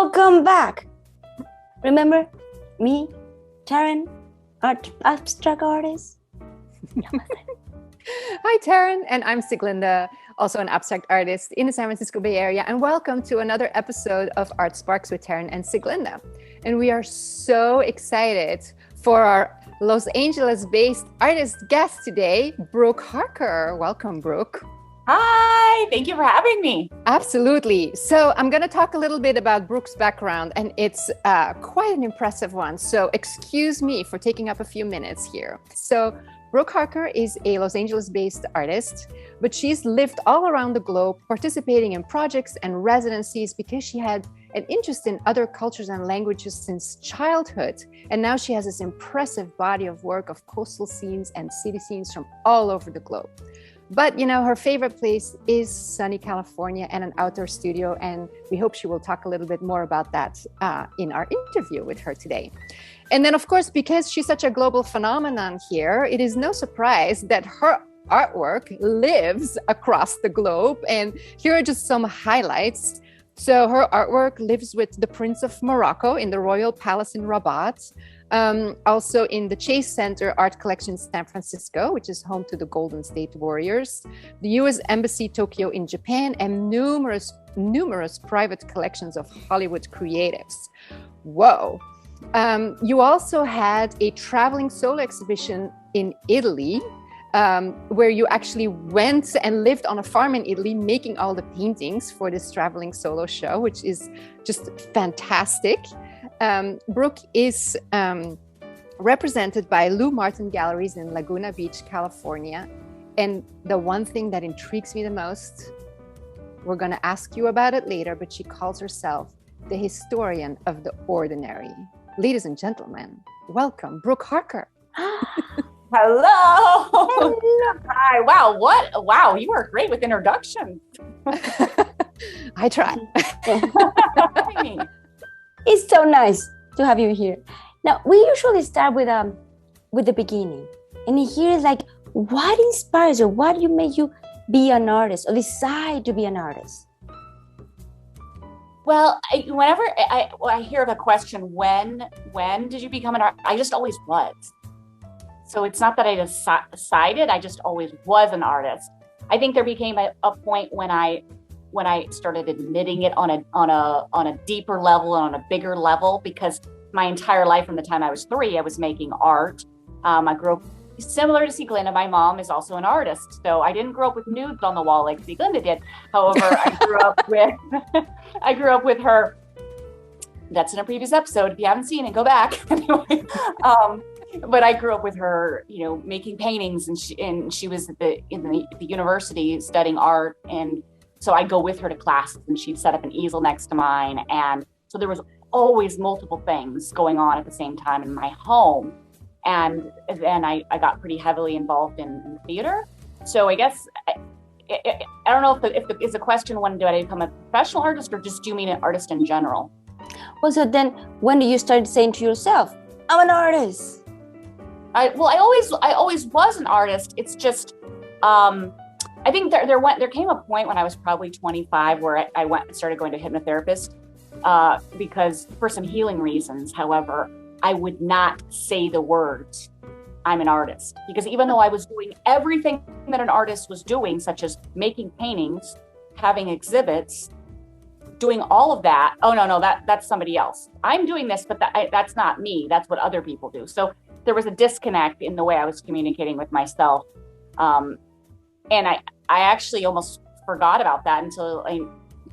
Welcome back. Remember me, Taryn, abstract artist? Hi, Taryn, and I'm Sieglinde, also an abstract artist in the San Francisco Bay Area, and welcome to another episode of Artsparks with Taryn and Sieglinde. And we are so excited for our Los Angeles-based artist guest today, Brooke Harker. Welcome, Brooke. Hi, thank you for having me. Absolutely. So I'm going to talk a little bit about Brooke's background, and it's quite an impressive one. So excuse me for taking up a few minutes here. So Brooke Harker is a Los Angeles-based artist, but she's lived all around the globe, participating in projects and residencies because she had an interest in other cultures and languages since childhood. And now she has this impressive body of work of coastal scenes and city scenes from all over the globe. But, you know, her favorite place is sunny California and an outdoor studio. And we hope she will talk a little bit more about that in our interview with her today. And then, of course, because she's such a global phenomenon here, it is no surprise that her artwork lives across the globe. And here are just some highlights. So her artwork lives with the Prince of Morocco in the Royal Palace in Rabat. Also in the Chase Center Art Collection San Francisco, which is home to the Golden State Warriors, the US Embassy Tokyo in Japan, and numerous private collections of Hollywood creatives. Whoa. You also had a traveling solo exhibition in Italy, where you actually went and lived on a farm in Italy, making all the paintings for this traveling solo show, which is just fantastic. Brooke is represented by Lou Martin Galleries in Laguna Beach, California. And the one thing that intrigues me the most, we're going to ask you about it later, but she calls herself the historian of the ordinary. Ladies and gentlemen, welcome, Brooke Harker. Hello. Hi. Wow, you are great with introductions. I try. It's so nice to have you here. Now, we usually start with the beginning. And here is like, what inspires you? What made you be an artist or decide to be an artist? Well, whenever I hear the question, when did you become an artist? I just always was. So it's not that I decided, I just always was an artist. I think there became a point when I started admitting it on a deeper level and on a bigger level, because my entire life from the time I was 3, I was making art. I grew up similar to Sieglinde. My mom is also an artist, so I didn't grow up with nudes on the wall like Sieglinde did. However, I grew up with her. That's in a previous episode. If you haven't seen it, go back. Anyway, but I grew up with her, you know, making paintings, and she was in the university studying art, and so I'd go with her to classes, and she'd set up an easel next to mine, and so there was always multiple things going on at the same time in my home. And then I got pretty heavily involved in theater. So I guess I don't know if the question, when did I become a professional artist, or just do you mean an artist in general? Well, so then when do you start saying to yourself, I'm an artist? I always was an artist. It's just, I think there came a point when I was probably 25 where I started going to a hypnotherapist because for some healing reasons. However, I would not say the words, I'm an artist, because even though I was doing everything that an artist was doing, such as making paintings, having exhibits, doing all of that, oh no, that's somebody else. I'm doing this, but that's not me. That's what other people do. So there was a disconnect in the way I was communicating with myself. And I actually almost forgot about that until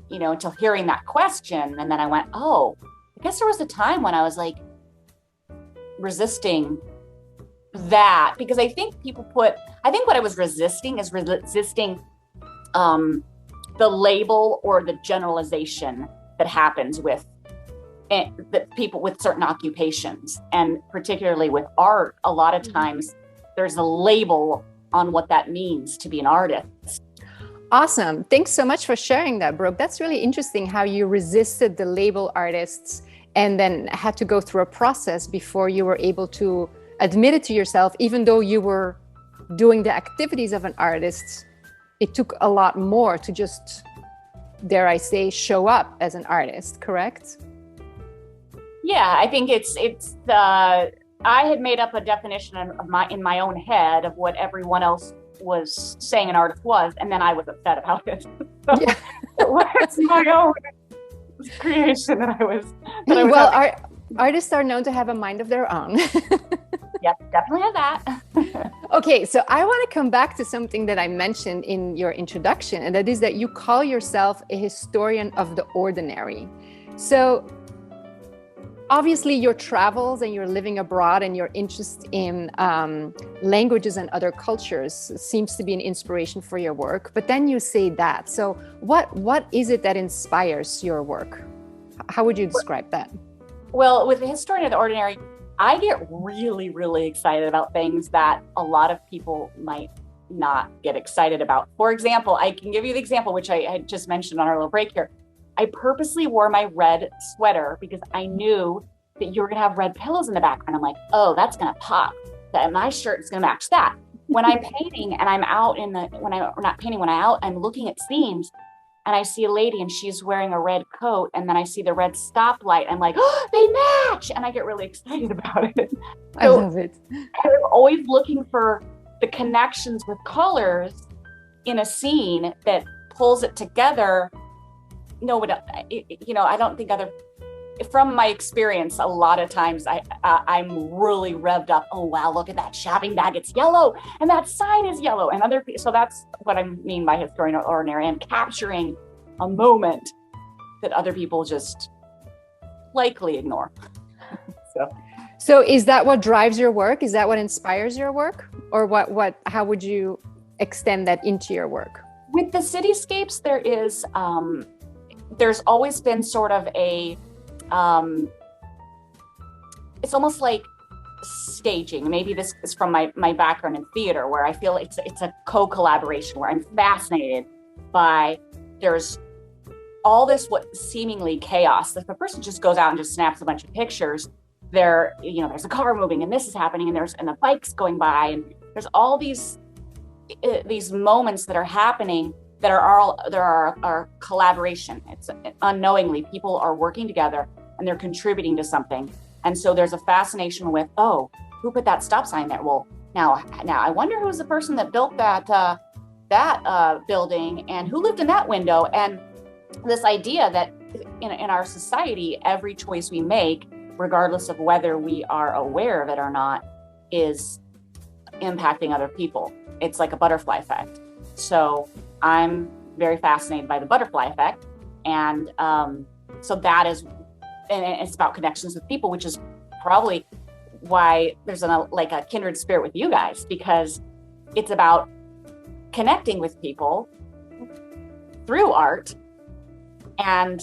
hearing that question. And then I went, oh, I guess there was a time when I was like resisting that, because I think what I was resisting is resisting the label or the generalization that happens with the people with certain occupations, and particularly with art. A lot of times there's a label on what that means to be an artist. Awesome. Thanks so much for sharing that, Brooke. That's really interesting how you resisted the label artists and then had to go through a process before you were able to admit it to yourself. Even though you were doing the activities of an artist, it took a lot more to just, dare I say, show up as an artist, correct? Yeah, I think it's I had made up a definition in my own head of what everyone else was saying an artist was, and then I was upset about it. So Yeah. it's my own creation that I was Well, having. artists are known to have a mind of their own. Yep, definitely have that. Okay, so I want to come back to something that I mentioned in your introduction, and that is that you call yourself a historian of the ordinary. So obviously your travels and your living abroad and your interest in languages and other cultures seems to be an inspiration for your work, but then you say that. So what is it that inspires your work? How would you describe that? Well, with the historian of the ordinary, I get really, really excited about things that a lot of people might not get excited about. For example, I can give you the example, which I had just mentioned on our little break here. I purposely wore my red sweater because I knew that you were going to have red pillows in the background. I'm like, oh, that's going to pop. That my shirt is going to match that. When I'm painting and I'm out when I'm out, I'm looking at scenes and I see a lady and she's wearing a red coat, and then I see the red stoplight. I'm like, oh, they match. And I get really excited about it. I love it. I'm always looking for the connections with colors in a scene that pulls it together. No, but I don't think from my experience, a lot of times I'm really revved up. Oh, wow, look at that shopping bag. It's yellow. And that sign is yellow. And so that's what I mean by historian of the ordinary. I'm capturing a moment that other people just likely ignore. So is that what drives your work? Is that what inspires your work? Or how would you extend that into your work? With the cityscapes, there's always been sort of it's almost like staging. Maybe this is from my background in theater, where I feel it's a co-collaboration, where I'm fascinated by, there's all this what seemingly chaos. If a person just goes out and just snaps a bunch of pictures, there's a car moving and this is happening and the bike's going by, and there's all these moments that are happening that are collaboration. It's unknowingly people are working together and they're contributing to something. And so there's a fascination with, oh, who put that stop sign there? Well, now I wonder who's the person that built that building, and who lived in that window. And this idea that in our society, every choice we make, regardless of whether we are aware of it or not, is impacting other people. It's like a butterfly effect. So I'm very fascinated by the butterfly effect. And so that is, and it's about connections with people, which is probably why there's a kindred spirit with you guys, because it's about connecting with people through art. And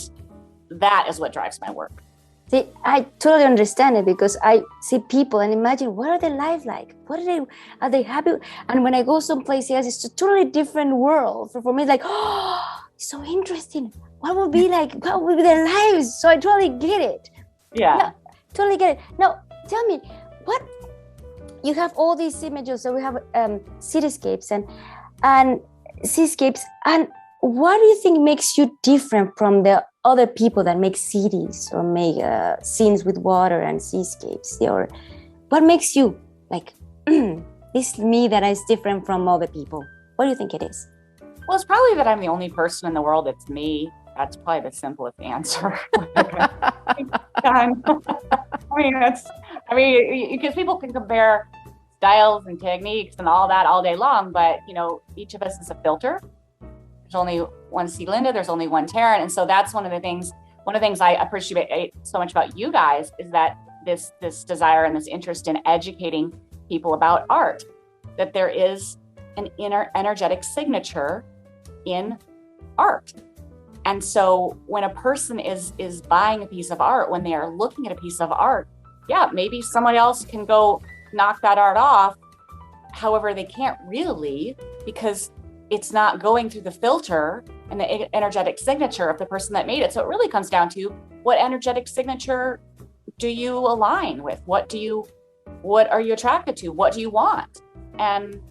that is what drives my work. See, I totally understand it, because I see people and imagine, what are their lives like? Are they happy? And when I go someplace else, it's a totally different world. For me, it's like, oh, so interesting. What would be their lives? So I totally get it. Yeah. Totally get it. Now, tell me, you have all these images, so we have cityscapes and seascapes, and what do you think makes you different from the other people that make cities or make scenes with water and seascapes? Or what makes you like, this is me that is different from other people? What do you think it is? Well, it's probably that I'm the only person in the world that's me. That's probably the simplest answer. Because people can compare styles and techniques and all that all day long, but each of us is a filter. There's only one Sieglinde, there's only one Taryn. And so that's one of the things I appreciate so much about you guys, is that this desire and this interest in educating people about art, that there is an inner energetic signature in art. And so when a person is buying a piece of art, when they are looking at a piece of art, yeah, maybe someone else can go knock that art off. However, they can't really, because it's not going through the filter and the energetic signature of the person that made it. So it really comes down to, what energetic signature do you align with? What are you attracted to? What do you want? And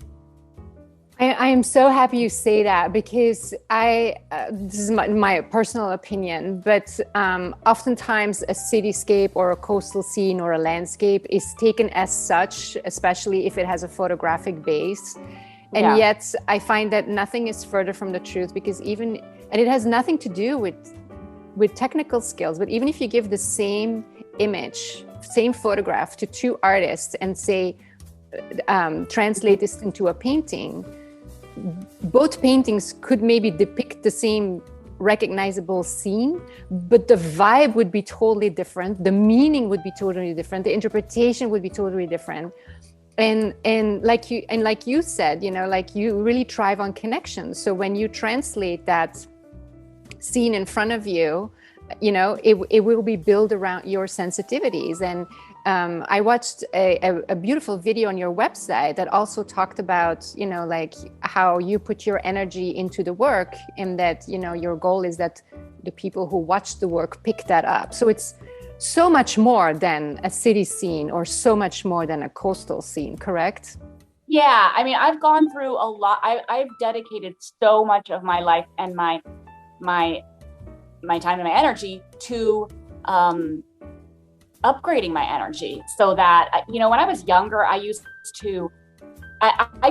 I am so happy you say that, because this is my personal opinion, but oftentimes a cityscape or a coastal scene or a landscape is taken as such, especially if it has a photographic base. And yet I find that nothing is further from the truth, because and it has nothing to do with technical skills, but even if you give the same image, same photograph to two artists and say, translate this into a painting, both paintings could maybe depict the same recognizable scene, but the vibe would be totally different. The meaning would be totally different. The interpretation would be totally different. And like you said, like you really thrive on connections. So when you translate that scene in front of you, it will be built around your sensitivities. And I watched a beautiful video on your website that also talked about, like how you put your energy into the work, and that, your goal is that the people who watch the work pick that up. So it's so much more than a city scene, or so much more than a coastal scene, correct? Yeah, I mean, I've gone through a lot. I've dedicated so much of my life and my time and my energy to upgrading my energy, so that, when I was younger, I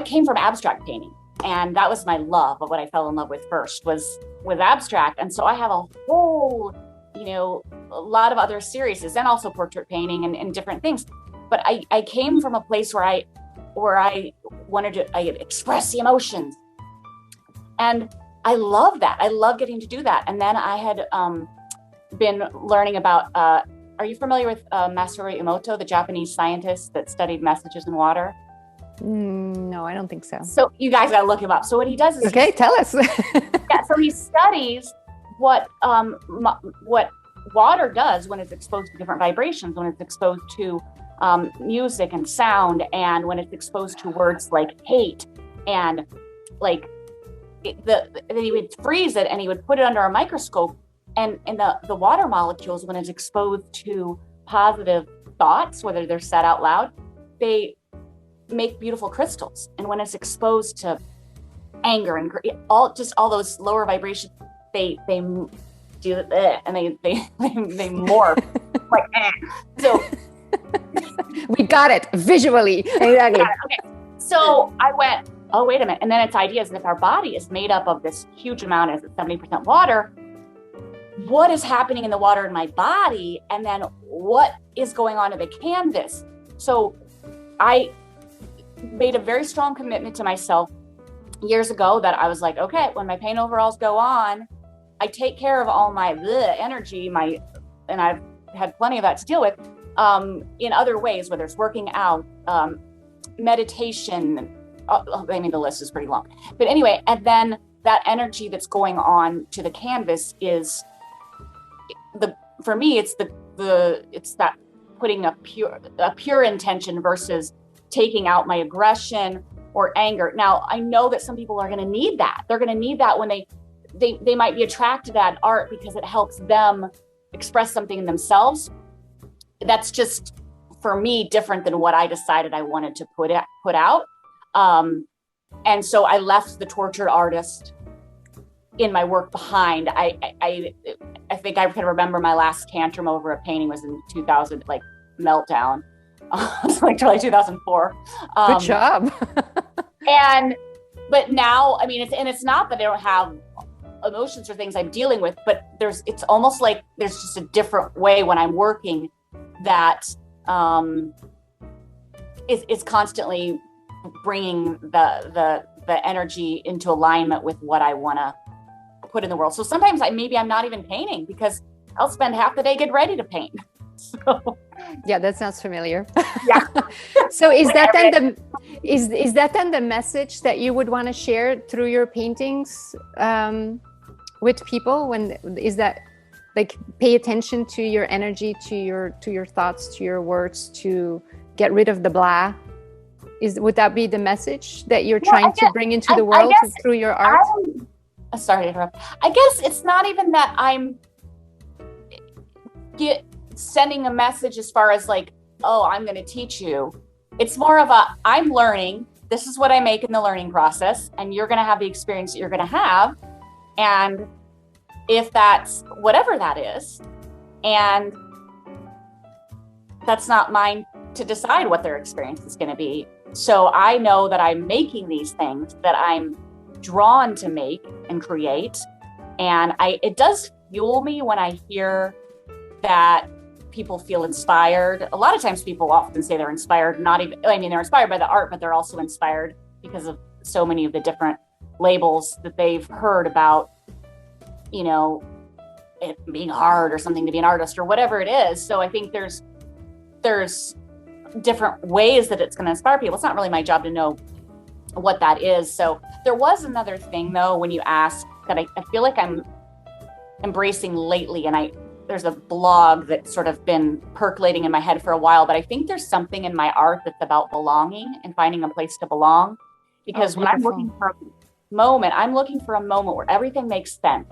came from abstract painting, and that was my love of what I fell in love with first was abstract. And so I have a whole, a lot of other series, and also portrait painting and different things. But I came from a place where I wanted to express the emotions. And I love that. I love getting to do that. And then I had been learning about, are you familiar with Masaru Emoto, the Japanese scientist that studied messages in water? No, I don't think so. So you guys got to look him up. So what he does is... Okay, tell us. So he studies what water does when it's exposed to different vibrations, when it's exposed to music and sound, and when it's exposed to words like hate, and like then he would freeze it and he would put it under a microscope, and the water molecules, when it's exposed to positive thoughts, whether they're said out loud, they make beautiful crystals. And when it's exposed to anger and all those lower vibrations, they do it, and they morph like so. We got it visually. Exactly. Okay. So I went, oh, wait a minute. And then its idea is, if our body is made up of this huge amount, as 70% water, what is happening in the water in my body? And then what is going on in the canvas? So I made a very strong commitment to myself years ago that I was like, okay, when my paint overalls go on, I take care of all my energy, and I've had plenty of that to deal with in other ways, whether it's working out, meditation. I mean, the list is pretty long. But anyway, and then that energy that's going on to the canvas is for me, it's that putting a pure intention versus taking out my aggression or anger. Now, I know that some people are going to need that. They're going to need that when they might be attracted to that art because it helps them express something in themselves. That's just, for me, different than what I decided I wanted to put out. And so I left the tortured artist in my work behind. I think I can remember my last tantrum over a painting was in 2000, like meltdown. It's like really 2004. Good job. But now, I mean, it's not that I don't have emotions or things I'm dealing with, but it's almost like there's just a different way when I'm working that is constantly bringing the energy into alignment with what I want to put in the world. So sometimes I'm not even painting because I'll spend half the day getting ready to paint. So yeah, that sounds familiar. Yeah. So is that then the message that you would want to share through your paintings with people? Is that like, pay attention to your energy, to your thoughts, to your words, to get rid of the blah? Would that be the message that you're trying to bring into the world through your art? Sorry to interrupt. I guess it's not even that I'm sending a message as far as like, oh, I'm going to teach you. It's more of I'm learning, this is what I make in the learning process, and you're going to have the experience that you're going to have. And if that's whatever that is, and that's not mine to decide what their experience is going to be. So I know that I'm making these things that I'm drawn to make and create. And it does fuel me when I hear that people feel inspired. A lot of times people often say they're inspired, they're inspired by the art, but they're also inspired because of so many of the different labels that they've heard about, it being hard or something to be an artist or whatever it is. So I think there's different ways that it's going to inspire people. It's not really my job to know what that is. So there was another thing though, when you asked, that I feel like I'm embracing lately, and there's a blog that's sort of been percolating in my head for a while, but I think there's something in my art that's about belonging and finding a place to belong. Because when I'm looking for a moment, I'm looking for a moment where everything makes sense.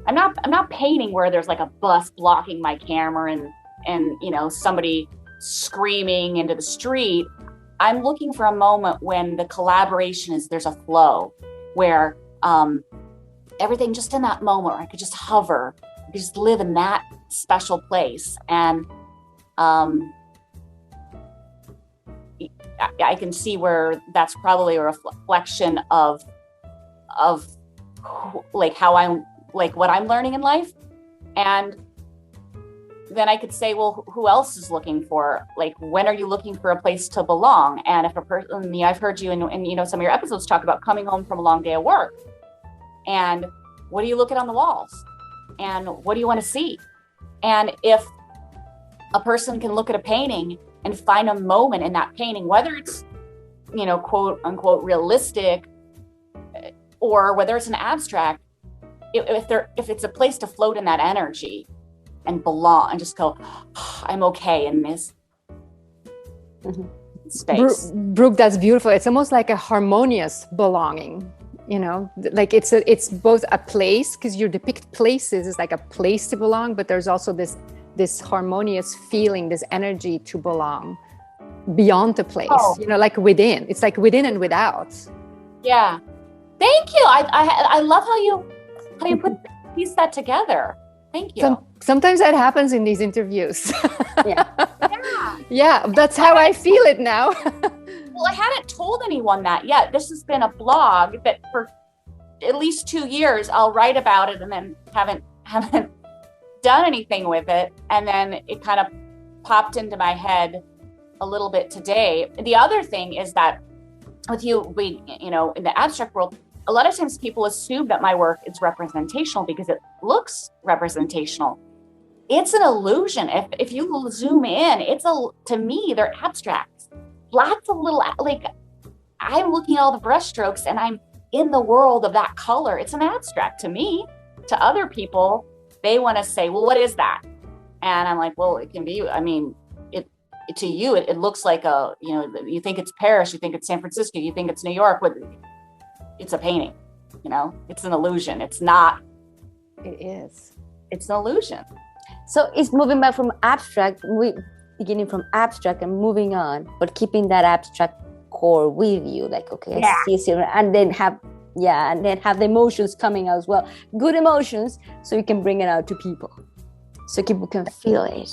I'm not painting where there's like a bus blocking my camera and somebody screaming into the street. I'm looking for a moment when the collaboration there's a flow where everything just in that moment where I could just hover, I could just live in that special place. And I can see where that's probably a reflection of like how I'm, like what I'm learning in life. And then I could say, well, who else is looking for, like, when are you looking for a place to belong? And if a person, I've heard you in some of your episodes talk about coming home from a long day of work, and what do you look at on the walls? And what do you want to see? And if a person can look at a painting and find a moment in that painting, whether it's, quote unquote realistic, or whether it's an abstract, if it's a place to float in that energy and belong and just go, oh, I'm okay in this space. Brooke, that's beautiful. It's almost like a harmonious belonging, like it's both a place, because you depict places as like a place to belong, but there's also this harmonious feeling, this energy to belong beyond the place, like within. It's like within and without. Yeah. Thank you. I love how you piece that together. Thank you. Sometimes that happens in these interviews. Yeah. Yeah, that's how I feel it now. Well, I hadn't told anyone that yet. This has been a blog that for at least 2 years I'll write about it and then haven't done anything with it. And then it kind of popped into my head a little bit today. The other thing is that with you, in the abstract world, a lot of times people assume that my work is representational because it looks representational. It's an illusion. If you zoom in, to me, they're abstracts. Lots of little, like, I'm looking at all the brushstrokes and I'm in the world of that color. It's an abstract to me. To other people, they want to say, well, what is that? And I'm like, well, it can be, to you, it looks like you think it's Paris, you think it's San Francisco, you think it's New York, but it's a painting, it's an illusion. It's not. It is. It's an illusion. So it's moving back from abstract, beginning from abstract and moving on, but keeping that abstract core with you. Like, okay, yeah. I see, and then have the emotions coming out as well. Good emotions, so you can bring it out to people, so people can feel it.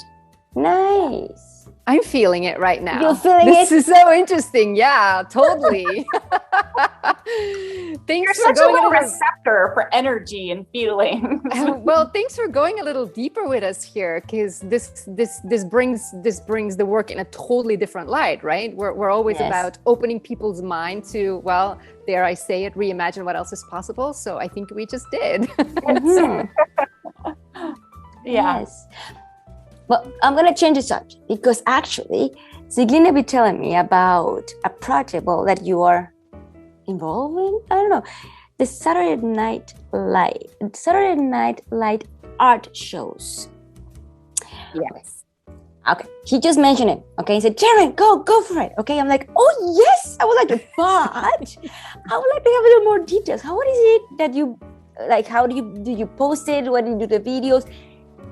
Nice. I'm feeling it right now. You're feeling this is so interesting. Yeah, totally. You're such a little receptor for energy and feelings. Well, thanks for going a little deeper with us here, because this brings the work in a totally different light, right? We're always about opening people's mind to, well, dare I say it, reimagine what else is possible. So I think we just did. Mm-hmm. Yeah. Yes. Well, I'm going to change the subject, because actually, Sieglinde be telling me about a project that you are involved in. I don't know. The Saturday Night Light art shows. Yes. Okay. He just mentioned it. Okay. He said, Taryn, go for it. Okay. I'm like, oh yes, I would like to, but I would like to have a little more details. What is it that you like? How do you post it? What do you do the videos?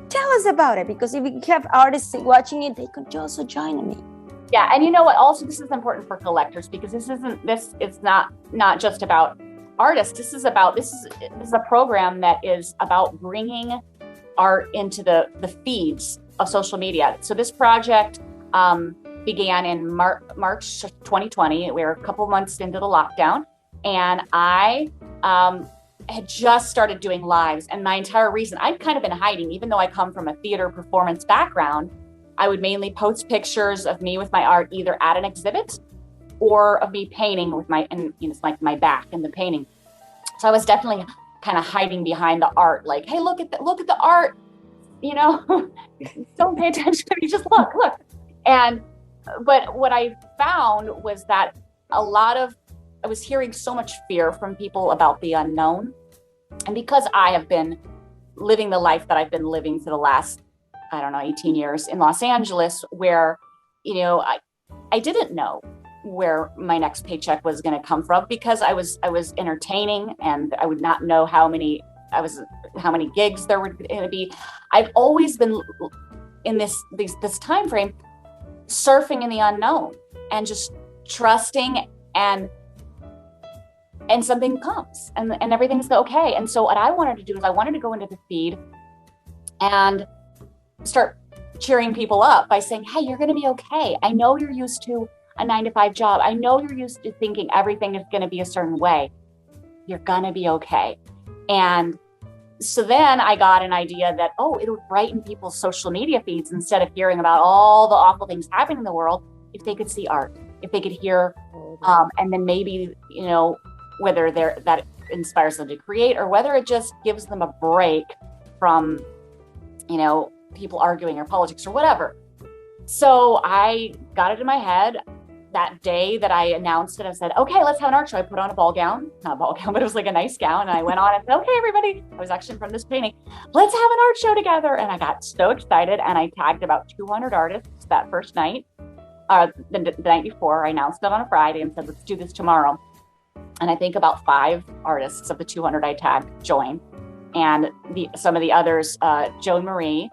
Tell us about it, because if we have artists watching it, they could also join me. Yeah, and you know what? Also, this is important for collectors because this is not just about artists. This is a program that is about bringing art into the feeds of social media. So this project began in March 2020. We were a couple months into the lockdown, and I had just started doing lives. And my entire reason, I'd kind of been hiding, even though I come from a theater performance background. I would mainly post pictures of me with my art, either at an exhibit or of me painting with it's like my back in the painting. So I was definitely kind of hiding behind the art, like, hey, look at the art, don't pay attention to me, just look. But what I found was that I was hearing so much fear from people about the unknown. And because I have been living the life that I've been living for the last, 18 years in Los Angeles, where, I didn't know where my next paycheck was going to come from because I was entertaining and I would not know how many gigs there were going to be. I've always been in this time frame surfing in the unknown and just trusting and something comes and everything's okay. And so what I wanted to do is I wanted to go into the feed and start cheering people up by saying, hey, you're going to be okay. I know you're used to a 9-to-5 job. I know you're used to thinking everything is going to be a certain way. You're going to be okay. And so then I got an idea that, it would brighten people's social media feeds instead of hearing about all the awful things happening in the world, if they could see art, if they could hear, and then maybe, whether that inspires them to create or whether it just gives them a break from, people arguing or politics or whatever. So I got it in my head that day that I announced it. I said, okay, let's have an art show. I put on a ball gown, not a ball gown, but it was like a nice gown. And I went on and said, okay, everybody, I was actually from this painting, let's have an art show together. And I got so excited and I tagged about 200 artists that first night, the night before. I announced it on a Friday and said, let's do this tomorrow. And I think about 5 artists of the 200 I tagged joined. And some of the others, Joan Marie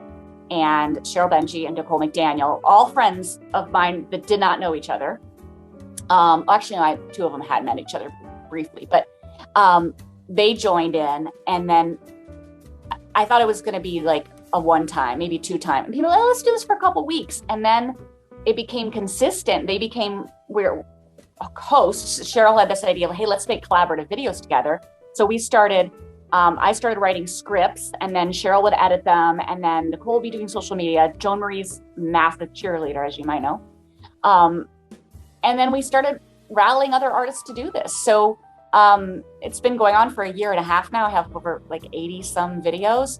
and Cheryl Benji and Nicole McDaniel, all friends of mine that did not know each other. Actually, 2 of them had met each other briefly, but they joined in. And then I thought it was going to be like a 1-time, maybe 2-time. And people, let's do this for a couple weeks. And then it became consistent. We're hosts. Cheryl had this idea of, hey, let's make collaborative videos together. So we started. I started writing scripts and then Cheryl would edit them and then Nicole will be doing social media. Joan Marie's massive cheerleader, as you might know. And then we started rallying other artists to do this. So it's been going on for a year and a half now. I have over like 80 some videos.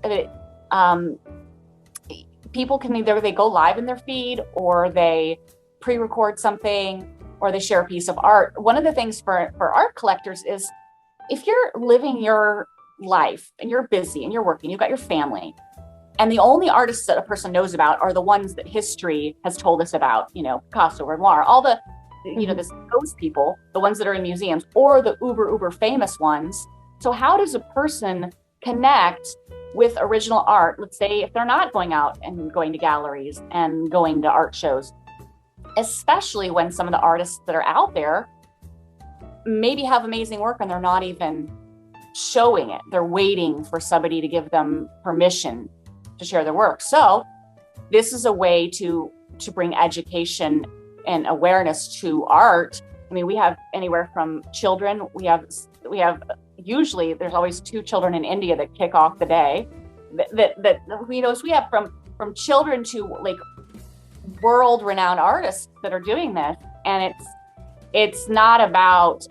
People can they go live in their feed or they pre-record something or they share a piece of art. One of the things for art collectors is if you're living your life and you're busy and you're working, you've got your family, and the only artists that a person knows about are the ones that history has told us about, Picasso, Renoir, all the, those people, the ones that are in museums or the uber famous ones. So how does a person connect with original art? Let's say if they're not going out and going to galleries and going to art shows, especially when some of the artists that are out there maybe have amazing work and they're not even showing it. They're waiting for somebody to give them permission to share their work. So this is a way to bring education and awareness to art. I mean, we have anywhere from children. We have usually there's always 2 children in India that kick off the day. That we have from children to like world-renowned artists that are doing this, and it's not about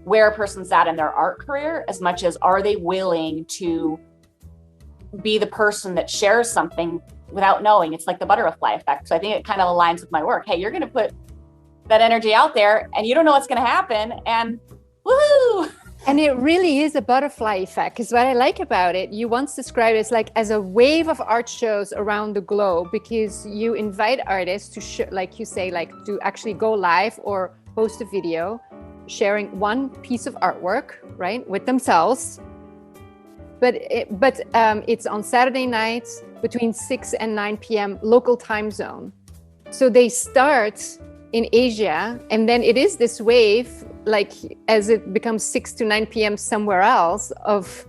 where a person's at in their art career as much as are they willing to be the person that shares something without knowing. It's like the butterfly effect. So I think it kind of aligns with my work. Hey, you're going to put that energy out there and you don't know what's going to happen, and woohoo! And it really is a butterfly effect, because what I like about it, you once described it as a wave of art shows around the globe, because you invite artists to like you say, to actually go live or post a video sharing one piece of artwork, right, with themselves. But it's on Saturday nights between 6 and 9 p.m. local time zone. So they start in Asia, and then it is this wave, like as it becomes 6 to 9 p.m. somewhere else, of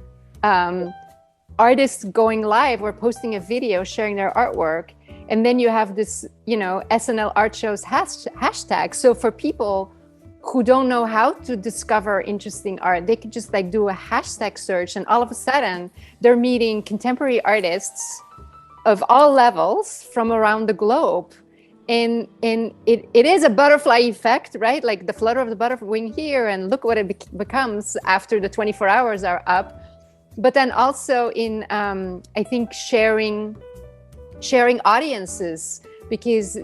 artists going live or posting a video sharing their artwork. And then you have this, SNL art shows hashtag. So for people who don't know how to discover interesting art, they can just do a hashtag search, and all of a sudden they're meeting contemporary artists of all levels from around the globe. And it is a butterfly effect, right? Like the flutter of the butterfly wing here, and look what it becomes after the 24 hours are up. But then also in, I think, sharing audiences, because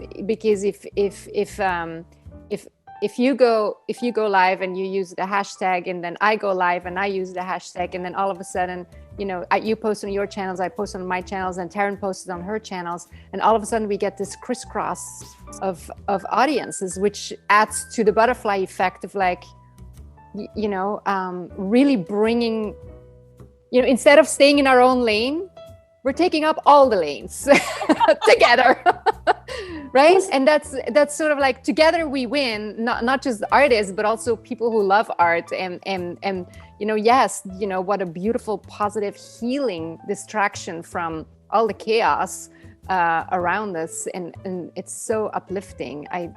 if you go live and you use the hashtag, and then I go live and I use the hashtag, and then all of a sudden, you post on your channels, I post on my channels, and Taryn posted on her channels, and all of a sudden we get this crisscross of audiences, which adds to the butterfly effect of really bringing, instead of staying in our own lane, we're taking up all the lanes together. Right? And that's sort of like, together we win, not just the artists, but also people who love art. And yes, what a beautiful, positive, healing distraction from all the chaos around us. And it's so uplifting. I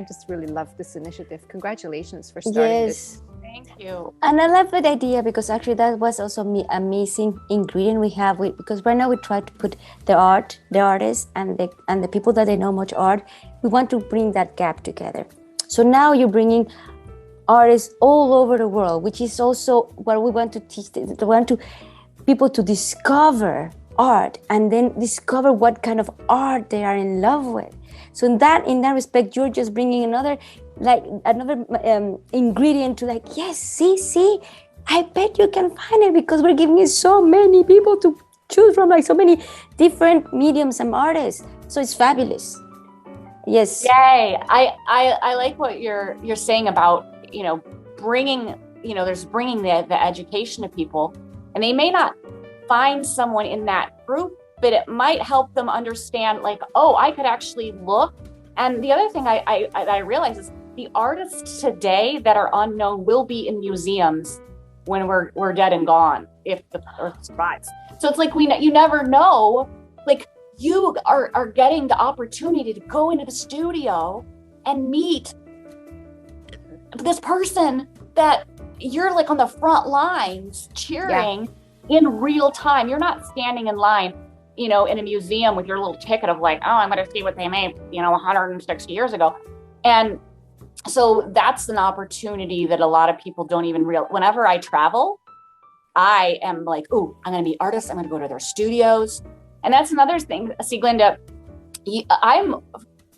just really love this initiative. Congratulations for starting this. Thank you. And I love that idea, because actually that was also amazing ingredient we have because right now we try to put the artists and the people that they know much art. We want to bring that gap together. So now you're bringing artists all over the world, which is also what we want to teach. We want people to discover art and then discover what kind of art they are in love with. So in that respect, you're just bringing another ingredient to yes, see, I bet you can find it, because we're giving you so many people to choose from, so many different mediums and artists. So it's fabulous. Yes. Yay. I like what you're saying about, bringing the education to people, and they may not find someone in that group, but it might help them understand I could actually look. And the other thing I realize is the artists today that are unknown will be in museums when we're dead and gone, if the earth survives. So it's you never know, you are getting the opportunity to go into the studio and meet this person that you're on the front lines cheering in real time. You're not standing in line, in a museum with your little ticket of I'm going to see what they made, 160 years ago. And so that's an opportunity that a lot of people don't even realize. Whenever I travel, I am I'm going to meet artists. I'm going to go to their studios. And that's another thing, Sieglinde, I'm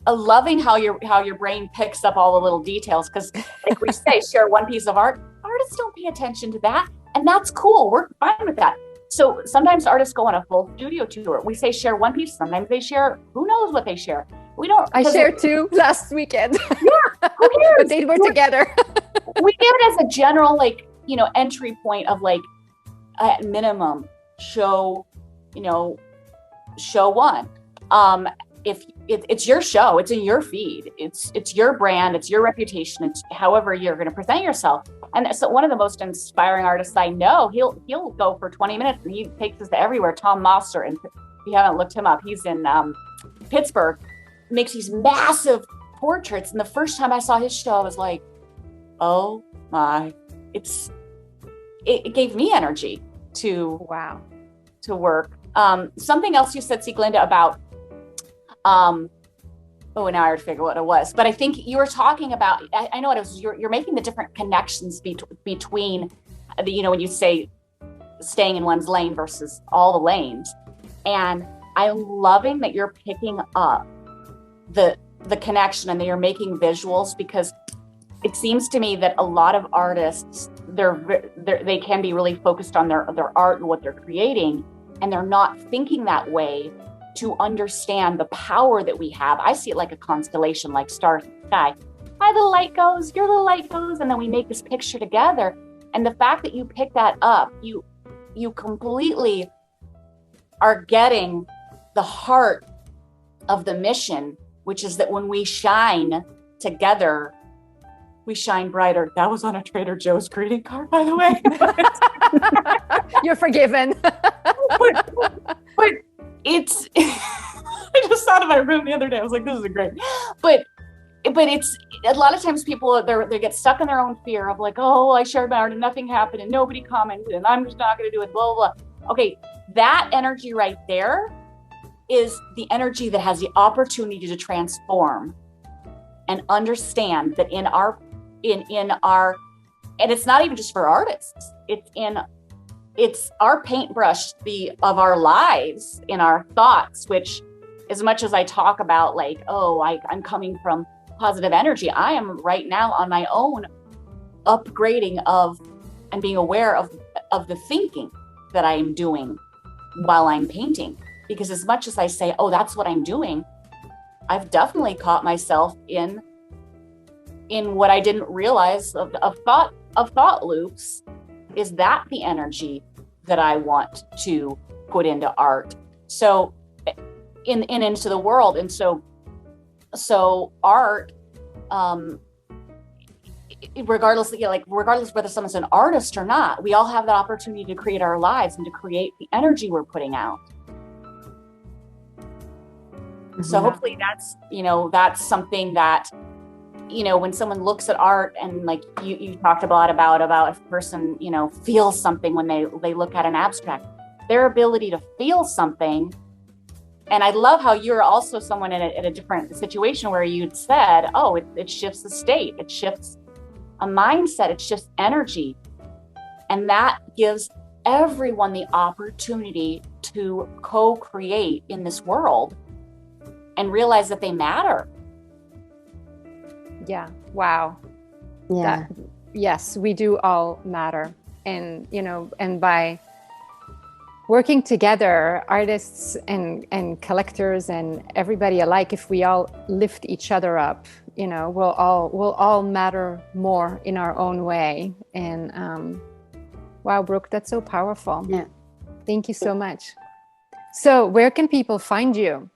loving how your brain picks up all the little details. Because like we say, share one piece of art. Artists don't pay attention to that. And that's cool. We're fine with that. So sometimes artists go on a full studio tour. We say share one piece. Sometimes they share, who knows what they share. We don't. I shared 2 last weekend. Yeah, who cares? But they were together. We give it as a general, entry point of at minimum, show one. If it's your show, it's in your feed. It's your brand, it's your reputation. It's however you're going to present yourself. And so one of the most inspiring artists I know, he'll go for 20 minutes and he takes us to everywhere. Tom Moster, and if you haven't looked him up, he's in Pittsburgh. Makes these massive portraits, and the first time I saw his show, I was like, "Oh my!" It gave me energy to work. Something else you said, Sieglinde, about now I already figured what it was, but I think you were talking about. I know what it was. You're making the different connections between when you say staying in one's lane versus all the lanes, and I'm loving that you're picking up the connection and that you're making visuals, because it seems to me that a lot of artists, they can be really focused on their art and what they're creating, and they're not thinking that way to understand the power that we have. I see it like a constellation, like stars in the sky. My little light goes, your little light goes, and then we make this picture together. And the fact that you pick that up, you completely are getting the heart of the mission, which is that when we shine together, we shine brighter. That was on a Trader Joe's greeting card, by the way. You're forgiven. but it's, I just thought of my room the other day. I was like, this is great. But it's a lot of times people, they get stuck in their own fear of like, oh, I shared my art and nothing happened and nobody commented and I'm just not going to do it, blah, blah, blah. Okay, that energy right there is the energy that has the opportunity to transform and understand that in our, and it's not even just for artists, it's our paintbrush of our lives, in our thoughts, which as much as I talk about like, oh, I'm coming from positive energy, I am right now on my own upgrading of and being aware of the thinking that I am doing while I'm painting. Because as much as I say, oh, that's what I'm doing, I've definitely caught myself in what I didn't realize of thought loops. Is that the energy that I want to put into art? So into the world. And so art, regardless whether someone's an artist or not, we all have the opportunity to create our lives and to create the energy we're putting out. So hopefully that's something that, when someone looks at art and like you talked a lot about if a person, feels something when they look at an abstract, their ability to feel something. And I love how you're also someone in a different situation where you'd said, oh, it shifts the state, it shifts a mindset, it shifts energy. And that gives everyone the opportunity to co-create in this world and realize that they matter. Yeah. Wow. Yeah. Yes, we do all matter. And, and by working together, artists and collectors and everybody alike, if we all lift each other up, we'll all matter more in our own way. And wow, Brooke, that's so powerful. Yeah. Thank you so much. So where can people find you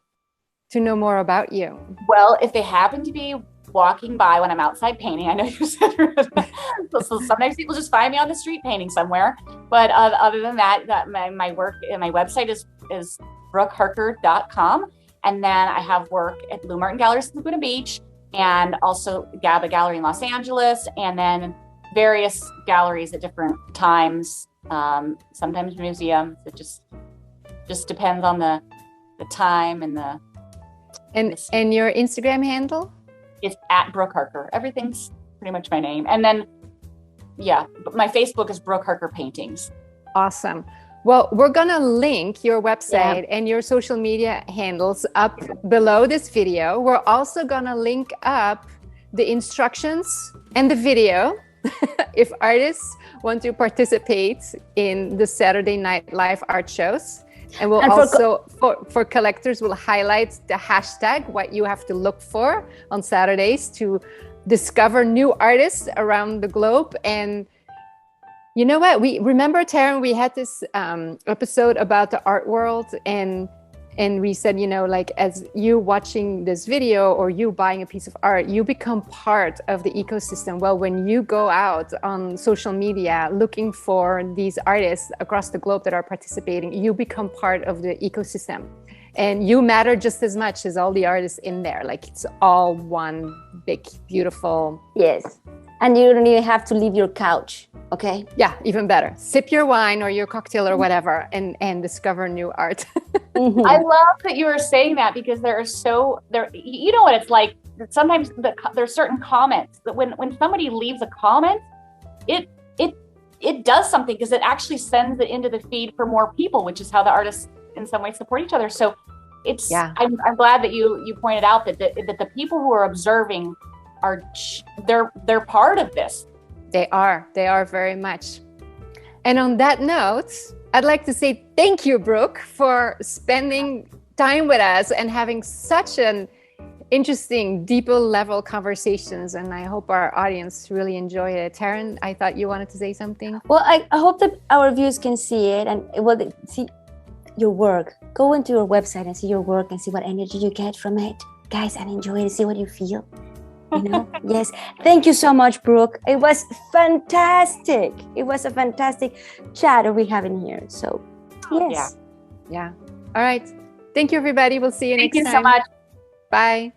to know more about you? Well, if they happen to be walking by when I'm outside painting, I know you said so sometimes people just find me on the street painting somewhere, but other than that my work and my website is brookeharker.com, and then I have work at Blue Martin Galleries in Laguna Beach and also GABA Gallery in Los Angeles, and then various galleries at different times, sometimes museums. It just depends on the time and the and your Instagram handle? It's at Brooke Harker. Everything's pretty much my name. And then, my Facebook is Brooke Harker Paintings. Awesome. Well, we're going to link your website and your social media handles up below this video. We're also going to link up the instructions and the video if artists want to participate in the Saturday Night Live art shows. And we'll also, for collectors, we'll highlight the hashtag, what you have to look for on Saturdays to discover new artists around the globe. And you know what? We remember, Taryn, we had this episode about the art world, and we said, as you watching this video or you buying a piece of art, you become part of the ecosystem. Well, when you go out on social media looking for these artists across the globe that are participating, you become part of the ecosystem. And you matter just as much as all the artists in there. Like, it's all one big, beautiful. Yes. And you don't even have to leave your couch. Okay. Yeah, even better. Sip your wine or your cocktail or whatever and discover new art. Mm-hmm. I love that you were saying that, because you know what it's like. Sometimes there's certain comments that when somebody leaves a comment, it does something, because it actually sends it into the feed for more people, which is how the artists in some way support each other. So I'm glad that you pointed out that the people who are observing they're part of this. They are very much. And on that note, I'd like to say thank you, Brooke, for spending time with us and having such an interesting, deeper level conversations. And I hope our audience really enjoyed it. Taryn, I thought you wanted to say something. Well, I hope that our viewers can see it and see your work. Go into your website and see your work and see what energy you get from it. guys, and enjoy it. See what you feel. Yes. Thank you so much, Brooke. It was fantastic. It was a fantastic chat we have in here. So, yes. Yeah. All right. Thank you, everybody. We'll see you next time. Thank you so much. Bye.